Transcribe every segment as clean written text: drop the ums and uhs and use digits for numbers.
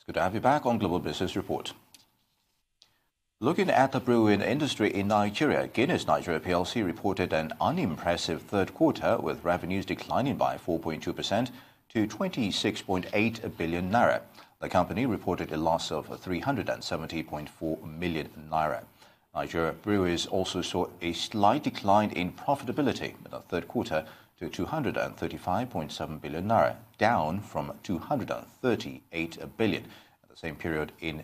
It's good to have you back on Global Business Report. Looking at the brewing industry in Nigeria, Guinness Nigeria plc reported an unimpressive third quarter with revenues declining by 4.2% to 26.8 billion naira. The company reported a loss of 370.4 million naira. Nigeria breweries also saw a slight decline in profitability in the third quarter to 235.7 billion naira, down from 238 billion at the same period in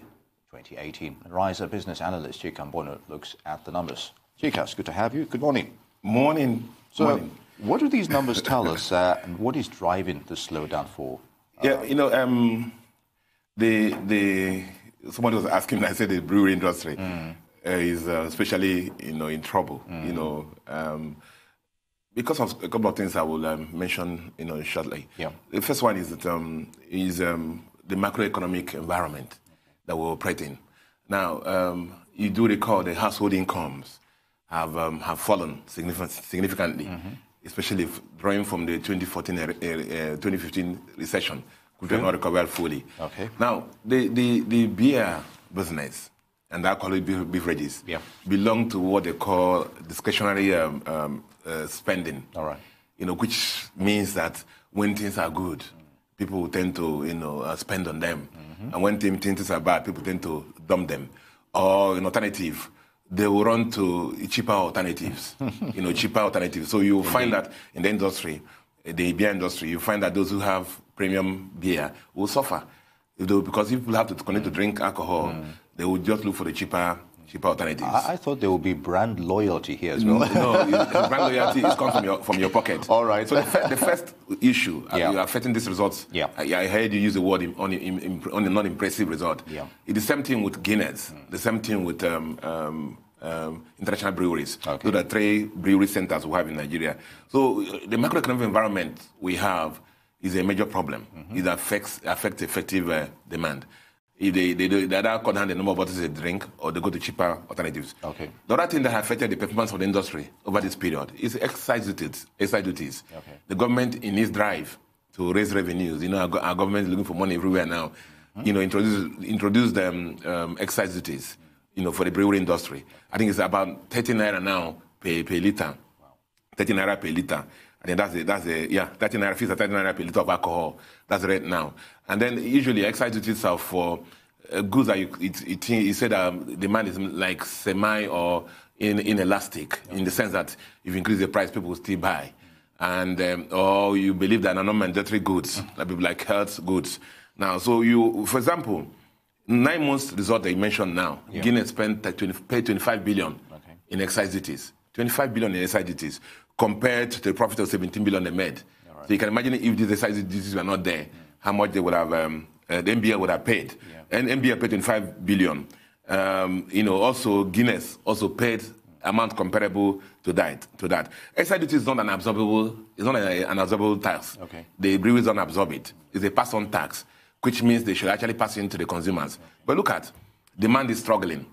2018. Riser business analyst Chika Mbonu looks at the numbers. Chika, it's good to have you. Good morning. Morning. So, what do these numbers tell us, and what is driving the slowdown for? Somebody was asking. I said the brewery industry is especially in trouble. Because of a couple of things I will mention shortly. Yeah. The first one is that the macroeconomic environment that we operate in. Now, you do recall the household incomes have fallen significantly, especially drawing from the 2015 recession, which have not recovered fully. Okay. Now, the beer business and alcoholic beverages belong to what they call discretionary spending. All right. Which means that when things are good, people tend to spend on them, and when things are bad, people tend to dump them. Or in alternative, they will run to cheaper alternatives. Cheaper alternatives. So you find that in the industry, the beer industry, you find that those who have premium beer will suffer, because if people have to continue to drink alcohol, they will just look for the cheaper alternatives. I thought there would be brand loyalty here as well. No, brand loyalty is come from your pocket. All right. So the first issue affecting these results, I heard you use the word on a non-impressive result. Yeah. It's the same thing with Guinness, the same thing with international breweries. Okay. Those are 3 brewery centers we have in Nigeria. So the macroeconomic environment we have is a major problem. It affects effective demand. If they either cut down the number of bottles they drink, or they go to cheaper alternatives. Okay. The other thing that affected the performance of the industry over this period is excise duties. Okay. The government, in its drive to raise revenues, our government is looking for money everywhere now. Introduced excise duties, for the brewery industry. I think it's about 30 naira now per liter. Wow. 30 naira per liter. I think that's 30 naira, 30 naira per liter of alcohol. That's right now. And then usually excise duties are for goods that you said demand is like semi or inelastic, in the sense that if you increase the price, people will still buy. And or you believe that are non-mandatory goods, like health goods. Now, so for example, 9 months result that you mentioned now, Guinness paid 25 billion in excise duties. 25 billion in excise duties compared to the profit of 17 billion they made. Right. So you can imagine if these excise duties were not there, how much they would have, the NBA would have paid. Yeah. And NBA paid 25 billion. Also Guinness also paid amount comparable to that. Excise duty is not an absorbable tax. Okay. The breweries don't absorb it. It's a pass-on tax, which means they should actually pass it to the consumers. But look at, demand is struggling.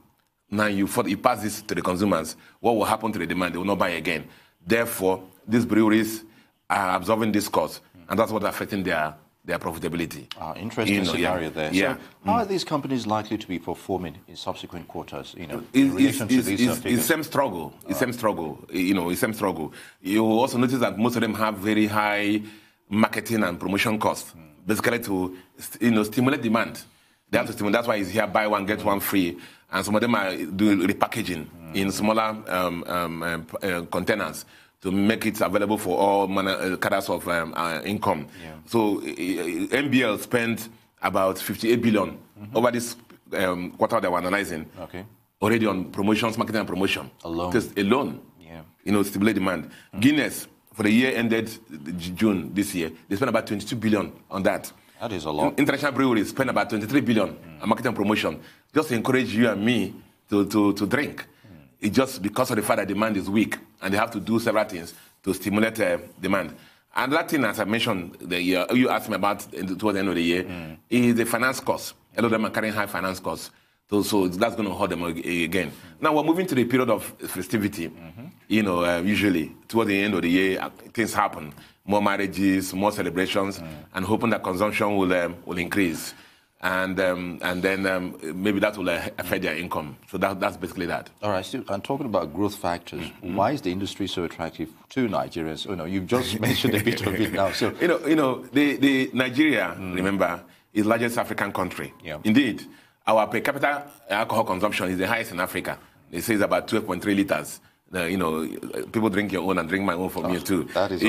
Now you pass this to the consumers, what will happen to the demand? They will not buy again. Therefore, these breweries are absorbing this cost, and that's what's affecting their profitability. Interesting scenario there. Yeah. So how are these companies likely to be performing in subsequent quarters? In relation to these figures? It's same struggle. It's same struggle. It's same struggle. You also notice that most of them have very high marketing and promotion costs, basically to stimulate demand. They have to stimulate. That's why it's here, buy one get one free. And some of them are doing repackaging in smaller containers to make it available for all cadres of income. Yeah. So MBL spent about 58 billion over this quarter that we're analyzing already on promotions, marketing and promotion. Alone. Yeah. Stimulate demand. Guinness, for the year ended June this year, they spent about 22 billion on that. That is a lot. International breweries spend about 23 billion on marketing and promotion, just to encourage you and me to drink. It's just because of the fact that demand is weak, and they have to do several things to stimulate demand. And that thing, as I mentioned, you asked me about towards the end of the year, is the finance costs. A lot of them are carrying high finance costs. So that's going to hurt them again. Now we're moving to the period of festivity. Usually towards the end of the year, things happen. More marriages, more celebrations, and hoping that consumption will increase. and then maybe that will affect their income. So that's basically that. All right, Steve, and talking about growth factors, why is the industry so attractive to Nigerians? You know, you've just mentioned a bit of it now. So the Nigeria, remember, is the largest African country. Yeah. Indeed, our per capita alcohol consumption is the highest in Africa. They say it's about 12.3 liters. People drink your own and drink my own for me too. That is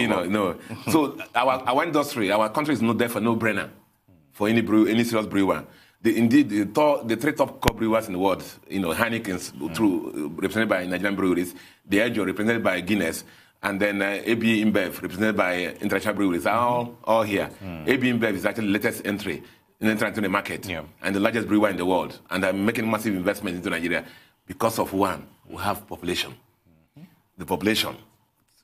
So our industry, our country is not there for no brainer for any serious brewer. Indeed, the three top core brewers in the world, Heineken's represented by Nigerian breweries, the Diageo represented by Guinness, and then AB InBev represented by international breweries are all here. AB InBev is actually the latest entry into the market and the largest brewer in the world, and they're making massive investments into Nigeria because of one, we have population. The population,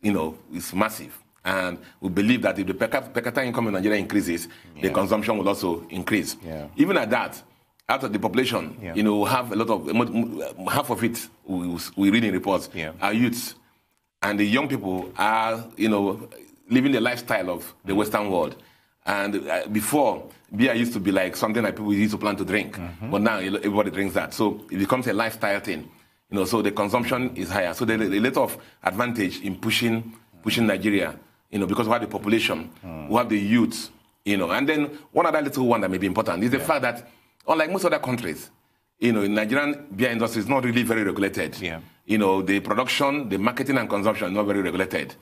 is massive. And we believe that if the per capita income in Nigeria increases, the consumption will also increase. Yeah. Even at that, out of the population, have a lot of, half of it, we read in reports, are youths. And the young people are, living the lifestyle of the Western world. And before, beer used to be like something that people used to plan to drink. But now everybody drinks that. So it becomes a lifestyle thing. So the consumption is higher. So there's a lot of advantage in pushing Nigeria, because we have the population, we have the youth, And then one other little one that may be important is the fact that, unlike most other countries, Nigerian beer industry is not really very regulated. Yeah. The production, the marketing and consumption are not very regulated.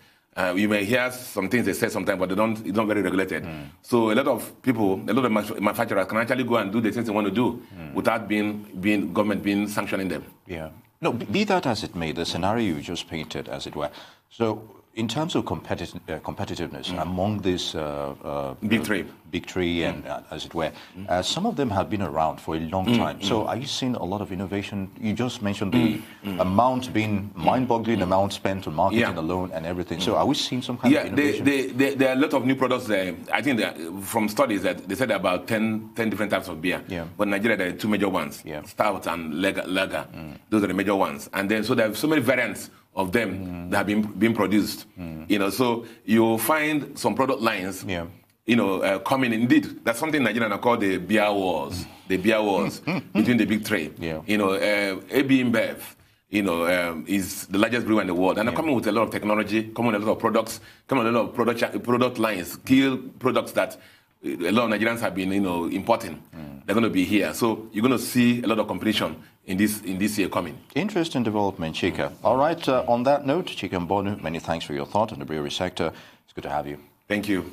You may hear some things they say sometimes, but it's not very regulated. So a lot of people, a lot of manufacturers can actually go and do the things they want to do without government being sanctioning them. Yeah. No, be that as it may, the scenario you just painted, as it were. So, in terms of competitiveness among these big three, and as it were, some of them have been around for a long time. So, are you seeing a lot of innovation? You just mentioned the amount being mind-boggling amount spent on marketing alone and everything. So, are we seeing some kind of innovation? There are a lot of new products there. I think from studies that they said about 10 different types of beer. Yeah. But in Nigeria, there are two major ones: stout and lager. Those are the major ones. And then so there are so many variants of them that have been produced. So you'll find some product lines, coming. Indeed, that's something Nigerians are called the beer wars. The beer wars between the big three. Yeah. AB InBev, is the largest brewer in the world, and they're coming with a lot of technology, coming with a lot of products, coming with a lot of product lines, skill products that a lot of Nigerians have been, importing. They're going to be here. So you're going to see a lot of competition in this year coming. Interesting development, Chika. All right, on that note, Chika Mbonu, many thanks for your thought on the brewery sector. It's good to have you. Thank you.